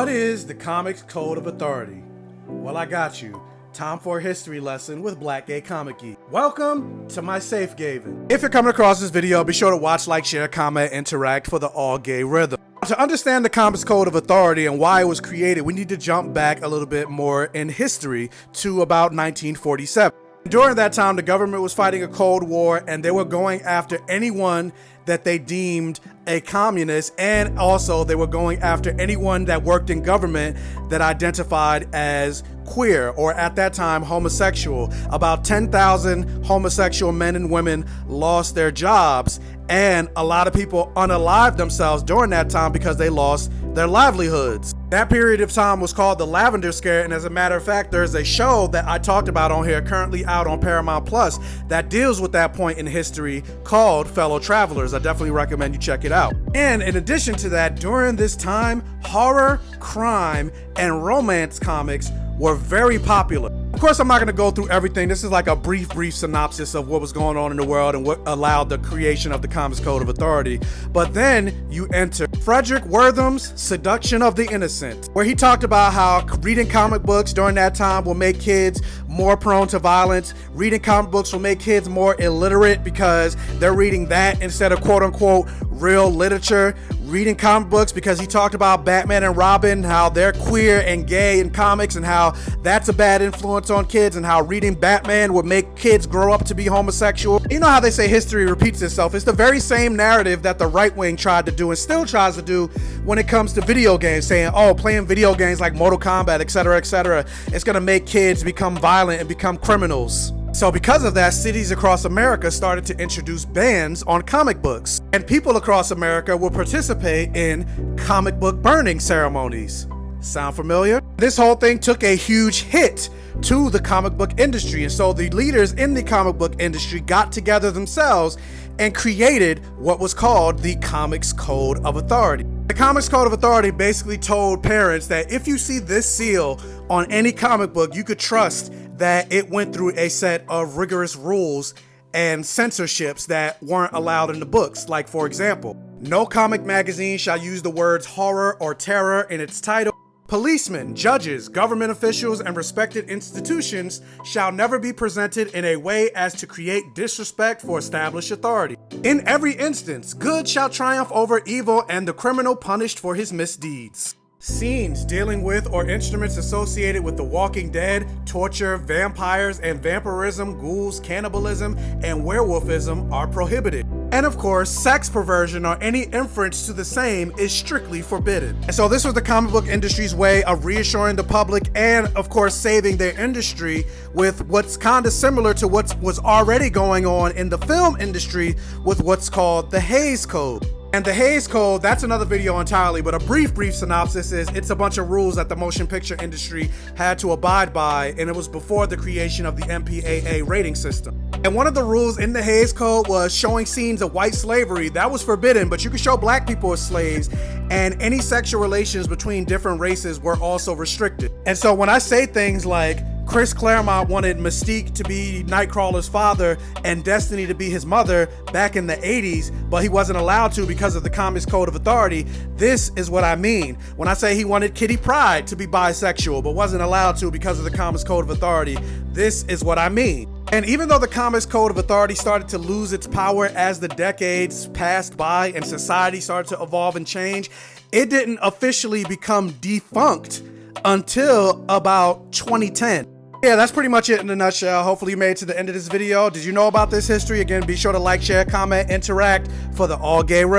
What is the Comics Code of Authority? Well, I got you. Time for a history lesson with Black Gay Comic Geek. Welcome to my safe haven. If you're coming across this video, be sure to watch, like, share, comment, interact for the all gay rhythm. To understand the Comics Code of Authority and why it was created, we need to jump back a little bit more in history to about 1947. During that time, the government was fighting a Cold War and they were going after anyone that they deemed a communist, and also they were going after anyone that worked in government that identified as queer, or at that time homosexual. About 10,000 homosexual men and women lost their jobs, and a lot of people unalived themselves during that time because they lost their livelihoods. That period of time was called the Lavender Scare, and as a matter of fact, there's a show that I talked about on here currently out on Paramount Plus that deals with that point in history called Fellow Travelers. I definitely recommend you check it out. And in addition to that, during this time, horror, crime, and romance comics were very popular. Of course, I'm not going to go through everything. This is like a brief synopsis of what was going on in the world and what allowed the creation of the Comics Code of Authority. But then you enter Frederick Wertham's Seduction of the Innocent, where he talked about how reading comic books during that time will make kids more prone to violence. Reading comic books will make kids more illiterate because they're reading that instead of quote unquote real literature. Reading comic books because he talked about Batman and Robin, how they're queer and gay in comics and how that's a bad influence on kids, and how reading Batman would make kids grow up to be homosexual. You know how they say history repeats itself? It's the very same narrative that the right wing tried to do and still tries to do when it comes to video games, saying, oh, playing video games like Mortal Kombat, etc., it's gonna make kids become violent and become criminals. So because of that, cities across America started to introduce bans on comic books, and people across America will participate in comic book burning ceremonies. Sound familiar? This whole thing took a huge hit to the comic book industry, and so the leaders in the comic book industry got together themselves and created what was called the Comics Code of Authority. The Comics Code of Authority basically told parents that if you see this seal on any comic book, you could trust that it went through a set of rigorous rules and censorships that weren't allowed in the books. Like, for example, no comic magazine shall use the words horror or terror in its title. Policemen, judges, government officials, and respected institutions shall never be presented in a way as to create disrespect for established authority. In every instance, good shall triumph over evil and the criminal punished for his misdeeds. Scenes dealing with or instruments associated with The Walking Dead, torture, vampires and vampirism, ghouls, cannibalism, and werewolfism are prohibited. And of course, sex perversion or any inference to the same is strictly forbidden. And so this was the comic book industry's way of reassuring the public and of course saving their industry with what's kind of similar to what was already going on in the film industry with what's called the Hays Code. And the Hays Code, that's another video entirely, but a brief synopsis is it's a bunch of rules that the motion picture industry had to abide by, and it was before the creation of the MPAA rating system. And one of the rules in the Hays Code was showing scenes of white slavery. That was forbidden, but you could show black people as slaves, and any sexual relations between different races were also restricted. And so when I say things like Chris Claremont wanted Mystique to be Nightcrawler's father and Destiny to be his mother back in the 80s, but he wasn't allowed to because of the Comics Code of Authority, this is what I mean. When I say he wanted Kitty Pryde to be bisexual but wasn't allowed to because of the Comics Code of Authority, this is what I mean. And even though the Comics Code of Authority started to lose its power as the decades passed by and society started to evolve and change, it didn't officially become defunct until about 2010. Yeah, that's pretty much it in a nutshell. Hopefully you made it to the end of this video. Did you know about this history? Again, be sure to like, share, comment, interact for the all gay